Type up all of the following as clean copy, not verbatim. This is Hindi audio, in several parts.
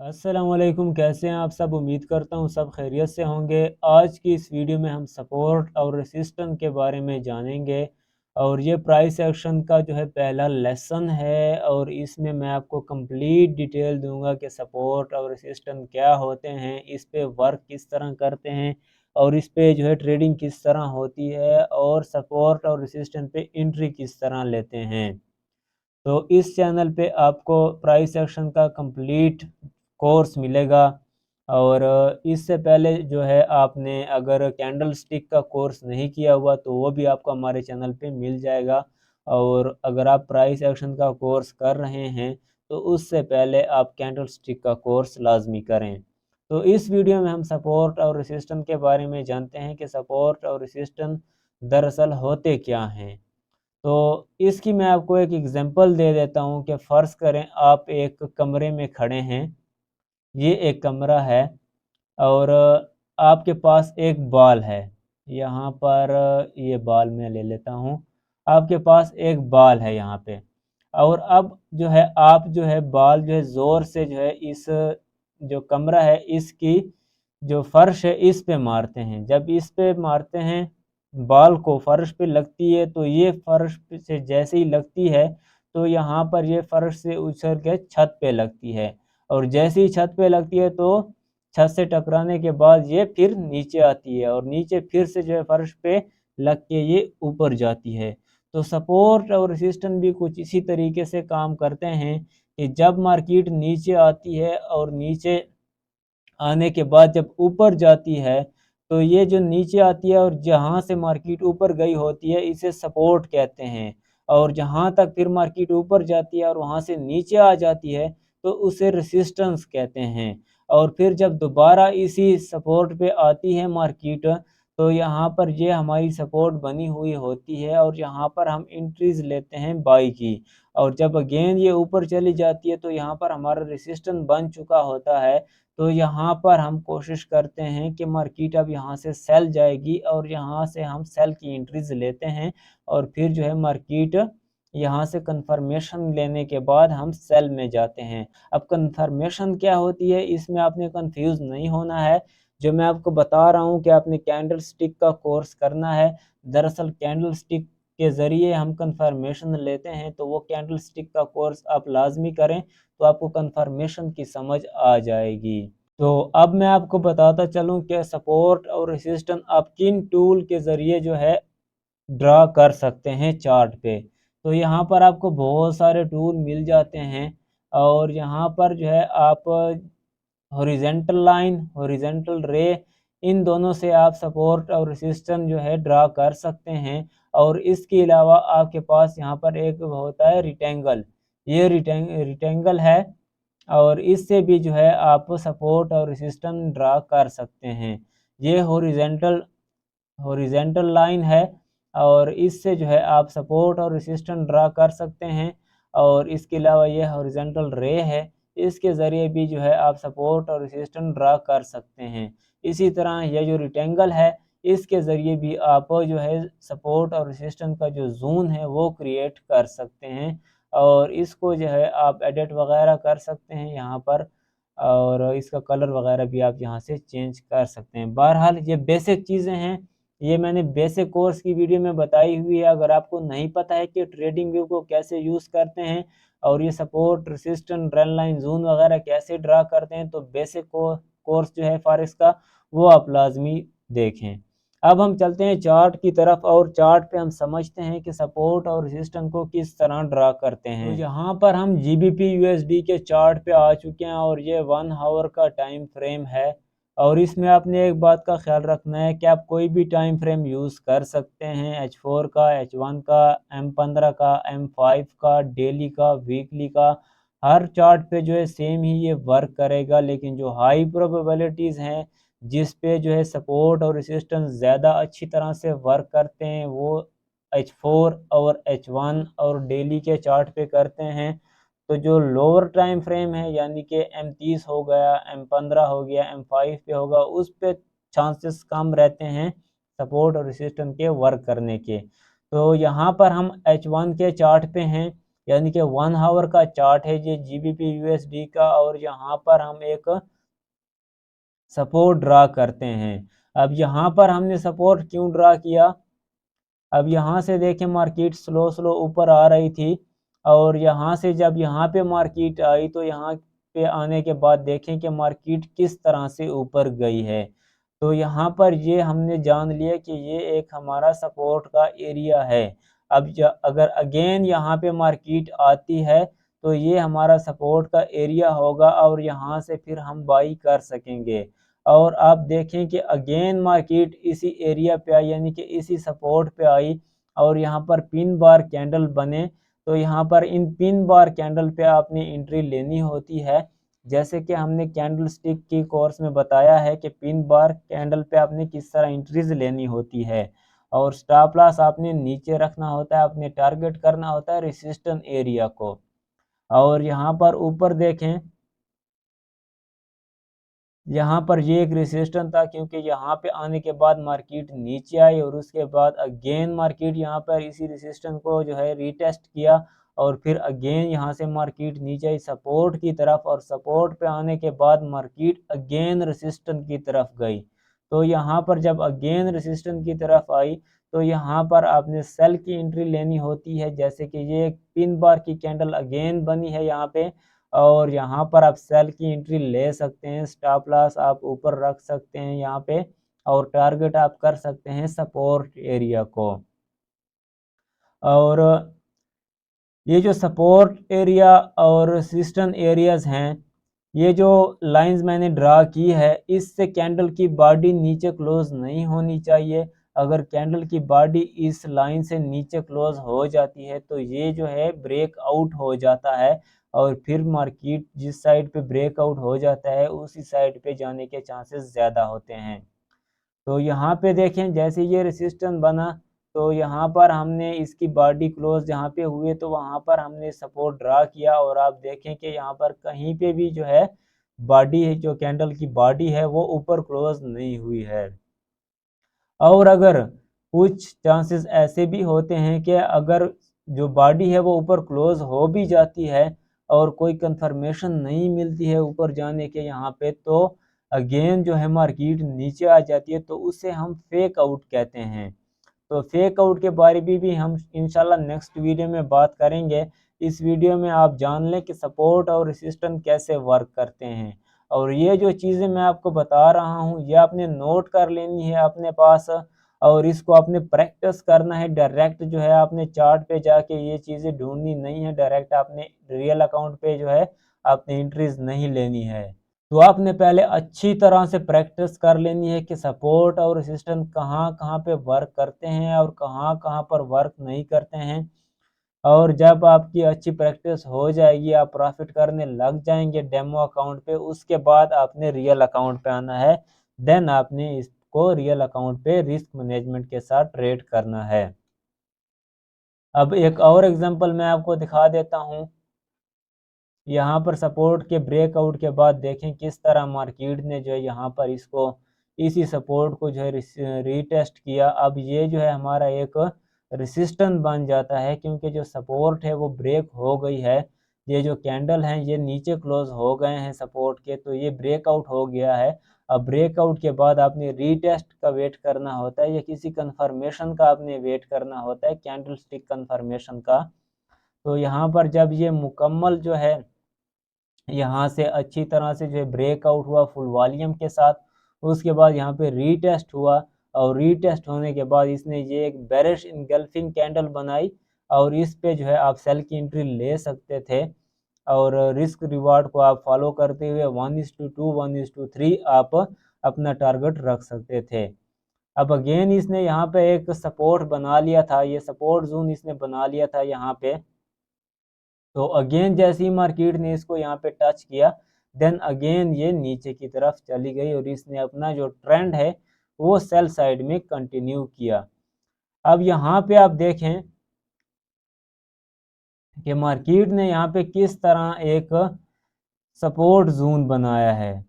अस्सलाम वालेकुम। कैसे हैं आप सब? उम्मीद करता हूँ सब खैरियत से होंगे। आज की इस वीडियो में हम सपोर्ट और रेसिस्टेंस के बारे में जानेंगे और ये प्राइस एक्शन का जो है पहला लेसन है और इसमें मैं आपको कंप्लीट डिटेल दूंगा कि सपोर्ट और रेसिस्टेंस क्या होते हैं, इस पे वर्क किस तरह करते हैं और इस पे जो है ट्रेडिंग किस तरह होती है और सपोर्ट और रेसिस्टेंस पे एंट्री किस तरह लेते हैं। तो इस चैनल पे आपको प्राइस एक्शन का कंप्लीट कोर्स मिलेगा और इससे पहले जो है आपने अगर कैंडल स्टिक का कोर्स नहीं किया हुआ तो वो भी आपको हमारे चैनल पे मिल जाएगा। और अगर आप प्राइस एक्शन का कोर्स कर रहे हैं तो उससे पहले आप कैंडल स्टिक का कोर्स लाजमी करें। तो इस वीडियो में हम सपोर्ट और रेसिस्टेंस के बारे में जानते हैं कि सपोर्ट और रेसिस्टेंस दरअसल होते क्या हैं। तो इसकी मैं आपको एक एग्जांपल दे देता हूँ कि फ़र्ज़ करें आप एक कमरे में खड़े हैं। ये एक कमरा है और आपके पास एक बॉल है। यहाँ पर ये बॉल मैं ले लेता हूँ। आपके पास एक बॉल है यहाँ पे और अब जो है आप जो है बॉल जो है ज़ोर से जो है इस जो कमरा है इसकी जो फ़र्श है इस पे मारते हैं। जब इस पे मारते हैं बॉल को फ़र्श पे लगती है तो ये फ़र्श से जैसे ही लगती है तो यहाँ पर ये फ़र्श से उछल के छत पे लगती है और जैसे ही छत पे लगती है तो छत से टकराने के बाद ये फिर नीचे आती है और नीचे फिर से जो है फ़र्श पे लग के ये ऊपर जाती है। तो सपोर्ट और रेसिस्टेंस भी कुछ इसी तरीके से काम करते हैं कि जब मार्केट नीचे आती है और नीचे आने के बाद जब ऊपर जाती है तो ये जो नीचे आती है और जहाँ से मार्केट ऊपर गई होती है इसे सपोर्ट कहते हैं और जहाँ तक फिर मार्केट ऊपर जाती है और वहाँ से नीचे आ जाती है तो उसे रेसिस्टेंस कहते हैं। और फिर जब दोबारा इसी सपोर्ट पे आती है मार्केट तो यहाँ पर ये हमारी सपोर्ट बनी हुई होती है और यहाँ पर हम एंट्रीज लेते हैं बाई की। और जब अगेन ये ऊपर चली जाती है तो यहाँ पर हमारा रेसिस्टेंस बन चुका होता है। तो यहाँ पर हम कोशिश करते हैं कि मार्केट अब यहाँ से सेल जाएगी और यहाँ से हम सेल की एंट्रीज लेते हैं और फिर जो है मार्केट यहाँ से कंफर्मेशन लेने के बाद हम सेल में जाते हैं। अब कंफर्मेशन क्या होती है इसमें आपने कंफ्यूज नहीं होना है। जो मैं आपको बता रहा हूँ कि आपने कैंडल स्टिक का कोर्स करना है। दरअसल कैंडल स्टिक के ज़रिए हम कंफर्मेशन लेते हैं तो वो कैंडल स्टिक का कोर्स आप लाजमी करें तो आपको कंफर्मेशन की समझ आ जाएगी। तो अब मैं आपको बताता चलूँ कि सपोर्ट और रेसिस्टेंस आप किन टूल के ज़रिए जो है ड्रा कर सकते हैं चार्ट पे। तो यहाँ पर आपको बहुत सारे टूल मिल जाते हैं और यहाँ पर जो है आप हॉरिजेंटल लाइन, हॉरिजेंटल रे, इन दोनों से आप सपोर्ट और रेसिस्टेंस जो है ड्रा कर सकते हैं। और इसके अलावा आपके पास यहाँ पर एक होता है रेक्टेंगल। ये रेक्टेंगल है और इससे भी जो है आप सपोर्ट और रेसिस्टेंस ड्रा कर सकते हैं। ये हॉरिजेंटल हॉरिजेंटल लाइन है और इससे जो है आप सपोर्ट और रेसिस्टेंस ड्रा कर सकते हैं। और इसके अलावा ये हॉरिजेंटल रे है, इसके ज़रिए भी जो है आप सपोर्ट और रेसिस्टेंस ड्रा कर सकते हैं। इसी तरह ये जो रेक्टेंगल है इसके ज़रिए भी आप जो है सपोर्ट और रेसिस्टेंस का जो ज़ोन है वो क्रिएट कर सकते हैं और इसको जो है आप एडिट वगैरह कर सकते हैं यहाँ पर और इसका कलर वगैरह भी आप यहाँ से चेंज कर सकते हैं। बहरहाल ये बेसिक चीज़ें हैं, ये मैंने बेसिक कोर्स की वीडियो में बताई हुई है। अगर आपको नहीं पता है कि ट्रेडिंग व्यू को कैसे यूज़ करते हैं और ये support resistance trend line zone वगैरह कैसे ड्रा करते हैं तो बेसिक कोर्स जो है फॉरेक्स का वो आप लाजमी देखें। अब हम चलते हैं चार्ट की तरफ और चार्ट पे हम समझते हैं कि सपोर्ट और रेसिस्टेंस को किस तरह ड्रा करते हैं। तो यहाँ पर हम जीबीपी यूएसडी के चार्ट पे आ चुके हैं और ये 1 आवर का टाइम फ्रेम है। और इसमें आपने एक बात का ख्याल रखना है कि आप कोई भी टाइम फ्रेम यूज़ कर सकते हैं, H4 का, H1 का, M15 का, M5 का, डेली का, वीकली का। हर चार्ट पे जो है सेम ही ये वर्क करेगा, लेकिन जो हाई प्रोबेबिलिटीज़ हैं जिस पे जो है सपोर्ट और रेसिस्टेंस ज़्यादा अच्छी तरह से वर्क करते हैं वो H4 और H1 और डेली के चार्ट पे करते हैं। तो जो लोअर टाइम फ्रेम है यानी कि M30 हो गया, M15 हो गया, M5 पे होगा, उस पे चांसेस कम रहते हैं सपोर्ट और रेसिस्टेंस के वर्क करने के। तो यहाँ पर हम H1 के चार्ट पे हैं यानी कि 1 आवर का चार्ट है ये GBP USD का, और यहाँ पर हम एक सपोर्ट ड्रा करते हैं। अब यहाँ पर हमने सपोर्ट क्यों ड्रा किया, अब यहाँ से देखें मार्केट स्लो स्लो ऊपर आ रही थी, और यहाँ से जब यहाँ पे मार्केट आई तो यहाँ पे आने के बाद देखें कि मार्केट किस तरह से ऊपर गई है। तो यहाँ पर ये हमने जान लिया कि ये एक हमारा सपोर्ट का एरिया है। अब अगर अगेन यहाँ पे मार्केट आती है तो ये हमारा सपोर्ट का एरिया होगा, और यहाँ से फिर हम बाई कर सकेंगे। और आप देखें कि अगेन मार्केट इसी एरिया पे आई, यानी कि इसी सपोर्ट पे आई, और यहाँ पर पिन बार कैंडल बने, तो यहाँ पर इन पिन बार कैंडल पे आपने एंट्री लेनी होती है। जैसे कि हमने कैंडल स्टिक की कोर्स में बताया है कि पिन बार कैंडल पे आपने किस तरह एंट्रीज लेनी होती है, और स्टॉप लॉस आपने नीचे रखना होता है, आपने टारगेट करना होता है रेसिस्टेंस एरिया को। और यहाँ पर ऊपर देखें, यहाँ पर ये एक रेसिस्टेंस था, क्योंकि यहाँ पे आने के बाद मार्केट नीचे आई, और उसके बाद अगेन मार्केट यहाँ पर इसी रेसिस्टेंस को जो है रीटेस्ट किया, और फिर अगेन यहाँ से मार्केट नीचे आई सपोर्ट की तरफ, और सपोर्ट पे आने के बाद मार्केट अगेन रेसिस्टेंस की तरफ गई। तो यहाँ पर जब अगेन रेसिस्टेंस की तरफ आई तो यहाँ पर आपने सेल की एंट्री लेनी होती है। जैसे कि ये एक पिन बार की कैंडल अगेन बनी है यहाँ पे, और यहाँ पर आप सेल की एंट्री ले सकते हैं, स्टॉप लॉस आप ऊपर रख सकते हैं यहाँ पे, और टारगेट आप कर सकते हैं सपोर्ट एरिया को। और ये जो सपोर्ट एरिया और रेजिस्टेंस एरियाज हैं, ये जो लाइंस मैंने ड्रा की है, इससे कैंडल की बॉडी नीचे क्लोज नहीं होनी चाहिए। अगर कैंडल की बॉडी इस लाइन से नीचे क्लोज हो जाती है तो ये जो है ब्रेक आउट हो जाता है, और फिर मार्केट जिस साइड पे ब्रेक आउट हो जाता है उसी साइड पे जाने के चांसेस ज़्यादा होते हैं। तो यहाँ पे देखें जैसे ये रेसिस्टेंस बना, तो यहाँ पर हमने इसकी बॉडी क्लोज जहाँ पे हुए तो वहाँ पर हमने सपोर्ट ड्रा किया, और आप देखें कि यहाँ पर कहीं पे भी जो है बॉडी है, जो कैंडल की बॉडी है वो ऊपर क्लोज नहीं हुई है। और अगर कुछ चांसेस ऐसे भी होते हैं कि अगर जो बॉडी है वो ऊपर क्लोज हो भी जाती है और कोई कंफर्मेशन नहीं मिलती है ऊपर जाने के यहाँ पे, तो अगेन जो है मार्केट नीचे आ जाती है, तो उसे हम फेक आउट कहते हैं। तो फेक आउट के बारे में भी हम इंशाल्लाह नेक्स्ट वीडियो में बात करेंगे। इस वीडियो में आप जान लें कि सपोर्ट और रेसिस्टेंस कैसे वर्क करते हैं, और ये जो चीज़ें मैं आपको बता रहा हूँ ये आपने नोट कर लेनी है अपने पास, और इसको आपने प्रैक्टिस करना है। डायरेक्ट जो है आपने चार्ट पे जाके ये चीज़ें ढूंढनी नहीं है, डायरेक्ट आपने रियल अकाउंट पे जो है आपने एंट्रीज नहीं लेनी है। तो आपने पहले अच्छी तरह से प्रैक्टिस कर लेनी है कि सपोर्ट और रेसिस्टेंस कहाँ कहाँ पे वर्क करते हैं और कहाँ कहाँ पर वर्क नहीं करते हैं। और जब आपकी अच्छी प्रैक्टिस हो जाएगी, आप प्रॉफिट करने लग जाएंगे डेमो अकाउंट पे, उसके बाद आपने रियल अकाउंट पे आना है। देन आपने इसको रियल अकाउंट पे रिस्क मैनेजमेंट के साथ ट्रेड करना है। अब एक और एग्जांपल मैं आपको दिखा देता हूँ। यहाँ पर सपोर्ट के ब्रेकआउट के बाद देखें किस तरह मार्केट ने जो है यहाँ पर इसको इसी सपोर्ट को जो है रीटेस्ट किया। अब ये जो है हमारा एक रेसिस्टेंस बन जाता है, क्योंकि जो सपोर्ट है वो ब्रेक हो गई है। ये जो कैंडल हैं ये नीचे क्लोज हो गए हैं सपोर्ट के, तो ये ब्रेकआउट हो गया है। अब ब्रेकआउट के बाद आपने रीटेस्ट का वेट करना होता है, या किसी कंफर्मेशन का आपने वेट करना होता है, कैंडल स्टिक कंफर्मेशन का। तो यहाँ पर जब ये मुकम्मल जो है यहाँ से अच्छी तरह से जो है ब्रेकआउट हुआ फुल वॉल्यूम के साथ, उसके बाद यहाँ पे रीटेस्ट हुआ, और रीटेस्ट होने के बाद इसने ये एक बेरिश इनगल्फिंग कैंडल बनाई, और इस पे जो है आप सेल की एंट्री ले सकते थे, और रिस्क रिवार्ड को आप फॉलो करते हुए 1:2 1:3 आप अपना टारगेट रख सकते थे। अब अगेन इसने यहाँ पे एक सपोर्ट बना लिया था, ये सपोर्ट जोन इसने बना लिया था यहाँ पे। तो अगेन जैसे ही मार्केट ने इसको यहाँ पे टच किया, देन अगेन ये नीचे की तरफ चली गई, और इसने अपना जो ट्रेंड है वो सेल साइड में कंटिन्यू किया। अब यहाँ पे आप देखें कि मार्केट ने यहाँ पे किस तरह एक सपोर्ट जोन बनाया है।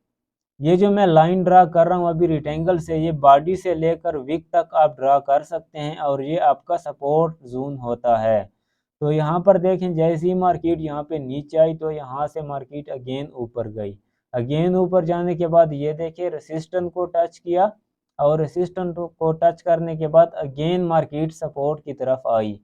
ये जो मैं लाइन ड्रा कर रहा हूँ अभी रेक्टेंगल से, ये बॉडी से लेकर विक तक आप ड्रा कर सकते हैं, और ये आपका सपोर्ट जोन होता है। तो यहाँ पर देखें जैसे ही मार्केट यहाँ पे नीचे आई तो यहाँ से मार्केट अगेन ऊपर गई। अगेन ऊपर जाने के बाद ये देखिए रेसिस्टेंस को टच किया और रेसिस्टेंस को टच करने के बाद अगेन मार्केट सपोर्ट की तरफ आई।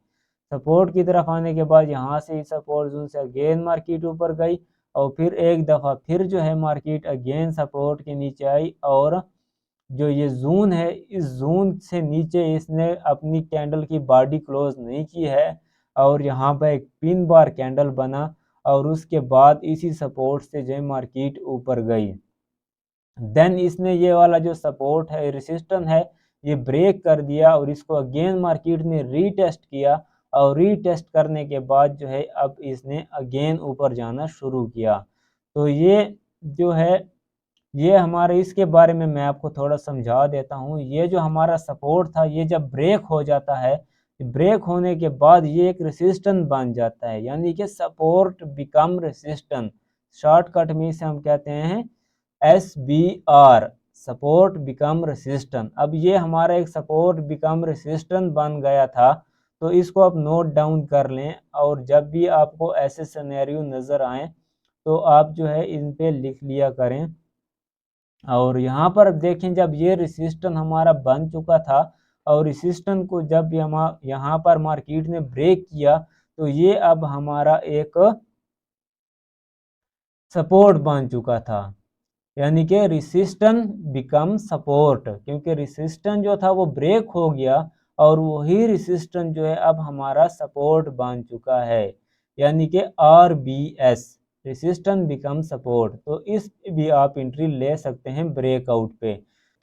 सपोर्ट की तरफ आने के बाद यहाँ से सपोर्ट जोन से अगेन मार्केट ऊपर गई और फिर एक दफ़ा फिर जो है मार्केट अगेन सपोर्ट के नीचे आई और जो ये जोन है इस जोन से नीचे इसने अपनी कैंडल की बॉडी क्लोज नहीं की है और यहाँ पर एक पिन बार कैंडल बना और उसके बाद इसी सपोर्ट से जो मार्केट ऊपर गई। देन इसने ये वाला जो सपोर्ट है रेसिस्टेंस है ये ब्रेक कर दिया और इसको अगेन मार्केट ने रीटेस्ट किया और रीटेस्ट करने के बाद जो है अब इसने अगेन ऊपर जाना शुरू किया। तो ये जो है ये हमारे इसके बारे में मैं आपको थोड़ा समझा देता हूँ। ये जो हमारा सपोर्ट था ये जब ब्रेक हो जाता है, ब्रेक होने के बाद ये एक रेसिस्टेंस बन जाता है, यानी कि सपोर्ट बिकम रेसिस्टेंस। शॉर्टकट में इसे हम कहते हैं SBR, सपोर्ट बिकम रेसिस्टेंस। अब ये हमारा एक सपोर्ट बिकम रेसिस्टेंस बन गया था, तो इसको आप नोट डाउन कर लें और जब भी आपको ऐसे सिनेरियो नज़र आए तो आप जो है इन पे लिख लिया करें। और यहाँ पर देखें जब ये रेसिस्टेंस हमारा बन चुका था और रेसिस्टेंस को जब यहाँ पर मार्केट ने ब्रेक किया तो ये अब हमारा एक सपोर्ट बन चुका था, यानी कि रेसिस्टेंस बिकम सपोर्ट, क्योंकि रेसिस्टेंस जो था वो ब्रेक हो गया और वही रेसिस्टेंस जो है अब हमारा सपोर्ट बन चुका है, यानी कि RBS, रेसिस्टेंस बिकम सपोर्ट। तो इस पे भी आप एंट्री ले सकते हैं ब्रेकआउट पे।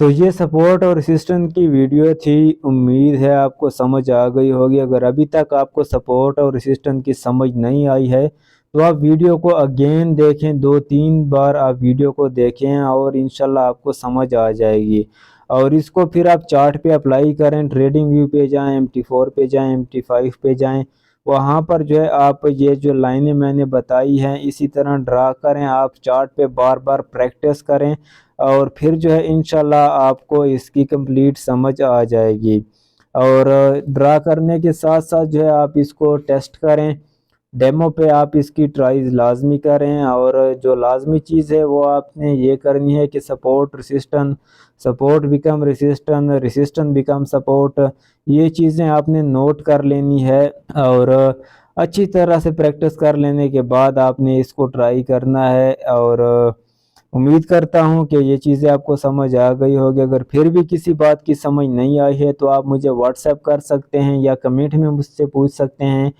तो ये सपोर्ट और रेसिस्टेंस की वीडियो थी, उम्मीद है आपको समझ आ गई होगी। अगर अभी तक आपको सपोर्ट और रेसिस्टेंस की समझ नहीं आई है तो आप वीडियो को अगेन देखें, 2-3 बार आप वीडियो को देखें और इंशाल्लाह आपको समझ आ जाएगी। और इसको फिर आप चार्ट पे अप्लाई करें, ट्रेडिंग व्यू पे जाएं, MT4 पे जाएं, MT5 पे जाएं, वहाँ पर जो है आप ये जो लाइनें मैंने बताई हैं इसी तरह ड्रा करें, आप चार्ट पे बार बार प्रैक्टिस करें और फिर जो है इंशाल्लाह आपको इसकी कंप्लीट समझ आ जाएगी। और ड्रा करने के साथ साथ जो है आप इसको टेस्ट करें, डेमो पे आप इसकी ट्राई लाजमी करें। और जो लाजमी चीज़ है वो आपने ये करनी है कि support resistance, support become resistance, resistance become support, ये चीज़ें आपने नोट कर लेनी है। और अच्छी तरह से प्रैक्टिस कर लेने के बाद आपने इसको ट्राई करना है। और उम्मीद करता हूँ कि ये चीज़ें आपको समझ आ गई होगी। अगर फिर भी किसी बात की समझ नहीं आई है तो आप मुझे व्हाट्सएप कर सकते हैं या कमेंट में मुझसे पूछ सकते हैं।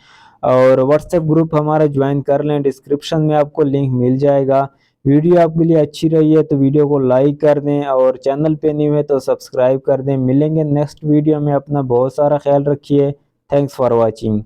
और व्हाट्सएप ग्रुप हमारा ज्वाइन कर लें, डिस्क्रिप्शन में आपको लिंक मिल जाएगा। वीडियो आपके लिए अच्छी रही है तो वीडियो को लाइक कर दें और चैनल पे नहीं हुए तो सब्सक्राइब कर दें। मिलेंगे नेक्स्ट वीडियो में, अपना बहुत सारा ख्याल रखिए। Thanks for watching.